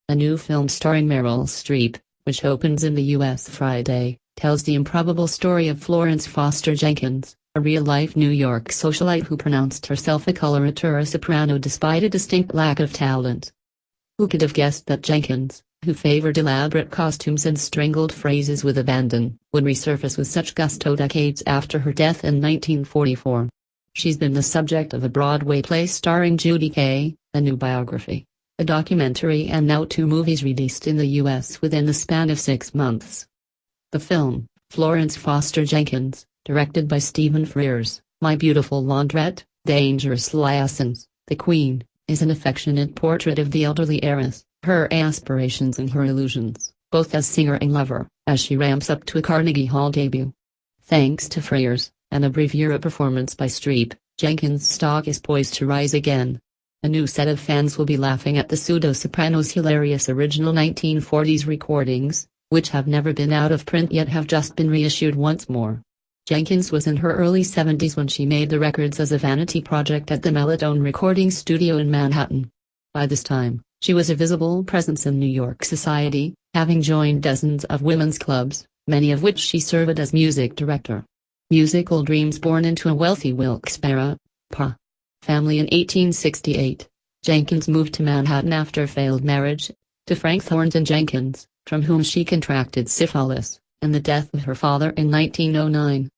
A new film starring Meryl Streep, which opens in the U.S. Friday, tells the improbable story of Florence Foster Jenkins, a real-life New York socialite who pronounced herself a coloratura soprano despite a distinct lack of talent. Who could have guessed that Jenkins, who favored elaborate costumes and strangled phrases with abandon, would resurface with such gusto decades after her death in 1944? She's been the subject of a Broadway play starring Judy Kaye, a new biography, a documentary, and now 2 movies released in the U.S. within the span of 6 months. The film, Florence Foster Jenkins, directed by Stephen Frears, My Beautiful Laundrette, Dangerous Liaisons, The Queen, is an affectionate portrait of the elderly heiress, her aspirations and her illusions, both as singer and lover, as she ramps up to a Carnegie Hall debut. Thanks to Frears, and a bravura performance by Streep, Jenkins' stock is poised to rise again. A new set of fans will be laughing at the pseudo-soprano's hilarious original 1940s recordings, which have never been out of print yet have just been reissued once more. Jenkins was in her early 70s when she made the records as a vanity project at the Melodone recording studio in Manhattan. By this time, she was a visible presence in New York society, having joined dozens of women's clubs, many of which she served as music director. Musical dreams born into a wealthy Wilkes-Barre, PA. family in 1868, Jenkins moved to Manhattan after a failed marriage, to Frank Thornton Jenkins, from whom she contracted syphilis, and the death of her father in 1909.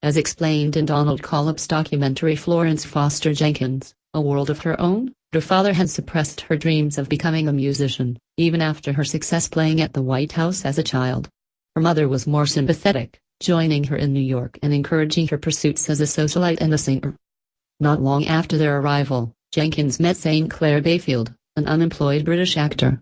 As explained in Donald Collop's documentary Florence Foster Jenkins, A World of Her Own, her father had suppressed her dreams of becoming a musician, even after her success playing at the White House as a child. Her mother was more sympathetic, joining her in New York and encouraging her pursuits as a socialite and a singer. Not long after their arrival, Jenkins met St. Clair Bayfield, an unemployed British actor.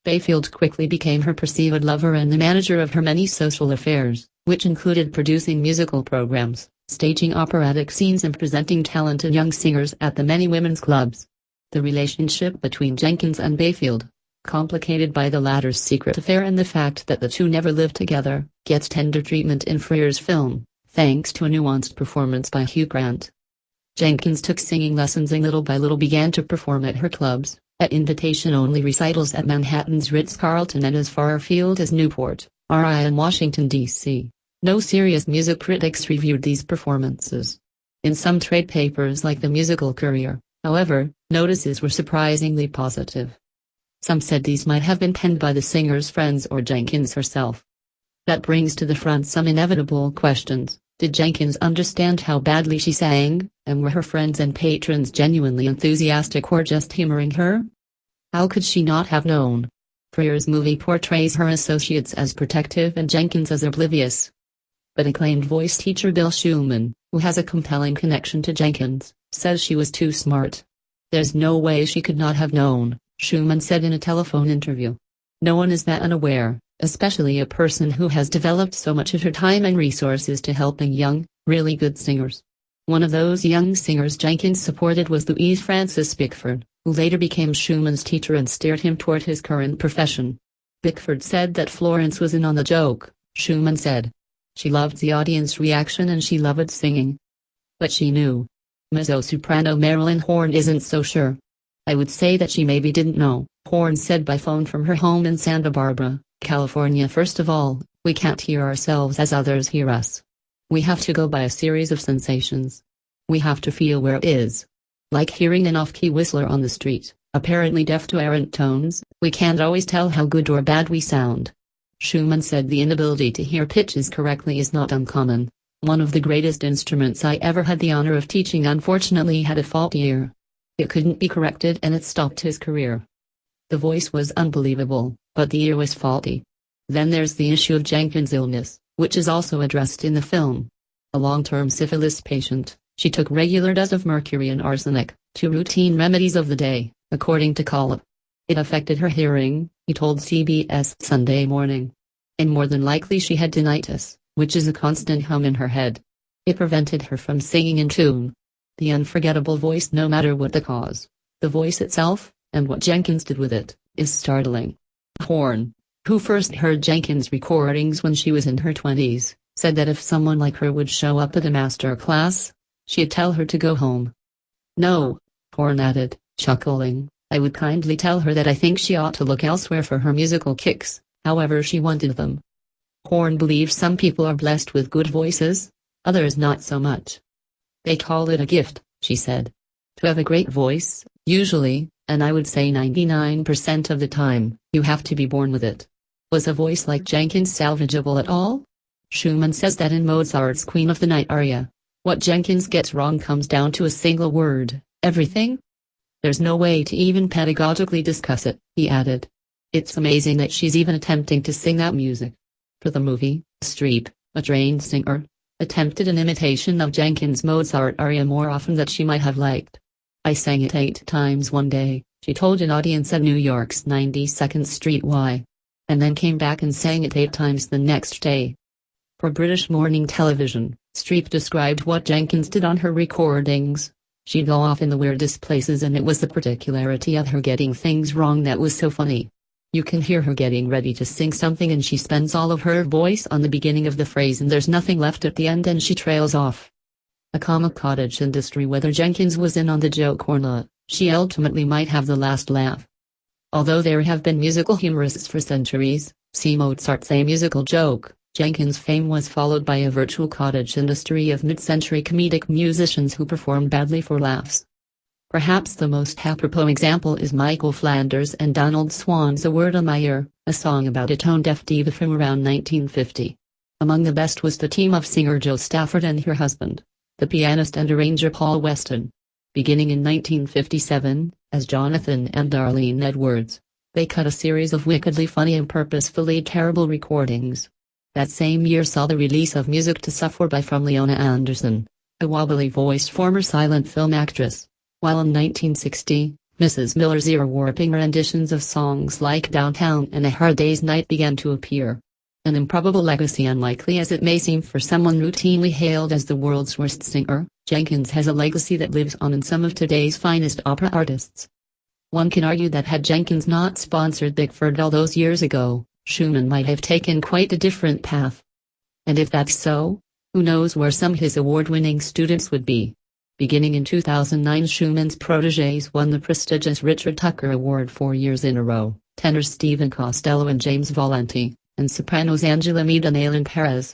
Bayfield quickly became her perceived lover and the manager of her many social affairs, which included producing musical programs, staging operatic scenes and presenting talented young singers at the many women's clubs. The relationship between Jenkins and Bayfield, complicated by the latter's secret affair and the fact that the two never lived together, gets tender treatment in Frears' film, thanks to a nuanced performance by Hugh Grant. Jenkins took singing lessons and little by little began to perform at her clubs, at invitation-only recitals at Manhattan's Ritz-Carlton and as far afield as Newport, RI and Washington, D.C. No serious music critics reviewed these performances. In some trade papers like the Musical Courier, however, notices were surprisingly positive. Some said these might have been penned by the singer's friends or Jenkins herself. That brings to the front some inevitable questions. Did Jenkins understand how badly she sang, and were her friends and patrons genuinely enthusiastic or just humoring her? How could she not have known? Frears' movie portrays her associates as protective and Jenkins as oblivious. But acclaimed voice teacher Bill Schumann, who has a compelling connection to Jenkins, says she was too smart. There's no way she could not have known, Schumann said in a telephone interview. No one is that unaware, especially a person who has developed so much of her time and resources to helping young, really good singers. One of those young singers Jenkins supported was Louise Frances Bickford, who later became Schumann's teacher and steered him toward his current profession. Bickford said that Florence was in on the joke, Schumann said. She loved the audience reaction and she loved singing. But she knew. Mezzo-soprano Marilyn Horne isn't so sure. I would say that she maybe didn't know, Horne said by phone from her home in Santa Barbara, California. First of all, we can't hear ourselves as others hear us. We have to go by a series of sensations. We have to feel where it is. Like hearing an off-key whistler on the street, apparently deaf to errant tones, we can't always tell how good or bad we sound. Schumann said the inability to hear pitches correctly is not uncommon. One of the greatest instruments I ever had the honor of teaching unfortunately had a faulty ear. It couldn't be corrected and it stopped his career. The voice was unbelievable, but the ear was faulty. Then there's the issue of Jenkins' illness, which is also addressed in the film. A long-term syphilis patient, she took regular doses of mercury and arsenic, 2 routine remedies of the day, according to Collop. It affected her hearing, he told CBS Sunday Morning. And more than likely she had tinnitus, which is a constant hum in her head. It prevented her from singing in tune. The unforgettable voice, no matter what the cause. The voice itself, and what Jenkins did with it, is startling. Horne, who first heard Jenkins' recordings when she was in her 20s, said that if someone like her would show up at a master class, she'd tell her to go home. No, Horne added, chuckling, I would kindly tell her that I think she ought to look elsewhere for her musical kicks, however she wanted them. Horn believes some people are blessed with good voices, others not so much. They call it a gift, she said. To have a great voice, usually, and I would say 99% of the time, you have to be born with it. Was a voice like Jenkins salvageable at all? Schumann says that in Mozart's Queen of the Night aria, what Jenkins gets wrong comes down to a single word, everything. There's no way to even pedagogically discuss it, he added. It's amazing that she's even attempting to sing that music. For the movie, Streep, a trained singer, attempted an imitation of Jenkins' Mozart aria more often than she might have liked. I sang it 8 times one day, she told an audience at New York's 92nd Street Y. And then came back and sang it 8 times the next day. For British morning television, Streep described what Jenkins did on her recordings. She'd go off in the weirdest places and it was the particularity of her getting things wrong that was so funny. You can hear her getting ready to sing something and she spends all of her voice on the beginning of the phrase and there's nothing left at the end and she trails off. A comic cottage industry, whether Jenkins was in on the joke or not, she ultimately might have the last laugh. Although there have been musical humorists for centuries, see Mozart's A Musical Joke, Jenkins' fame was followed by a virtual cottage industry of mid-century comedic musicians who performed badly for laughs. Perhaps the most apropos example is Michael Flanders and Donald Swan's A Word on My Ear, a song about a tone-deaf diva from around 1950. Among the best was the team of singer Jo Stafford and her husband, the pianist and arranger Paul Weston. Beginning in 1957, as Jonathan and Darlene Edwards, they cut a series of wickedly funny and purposefully terrible recordings. That same year saw the release of Music to Suffer by from Leona Anderson, a wobbly-voiced former silent film actress, while in 1960, Mrs. Miller's ear-warping renditions of songs like Downtown and A Hard Day's Night began to appear. An improbable legacy, unlikely as it may seem for someone routinely hailed as the world's worst singer, Jenkins has a legacy that lives on in some of today's finest opera artists. One can argue that had Jenkins not sponsored Bickford all those years ago, Schumann might have taken quite a different path. And if that's so, who knows where some of his award-winning students would be. Beginning in 2009, Schumann's protégés won the prestigious Richard Tucker Award 4 years in a row, tenors Stephen Costello and James Valenti, and sopranos Angela Mead and Aileen Perez.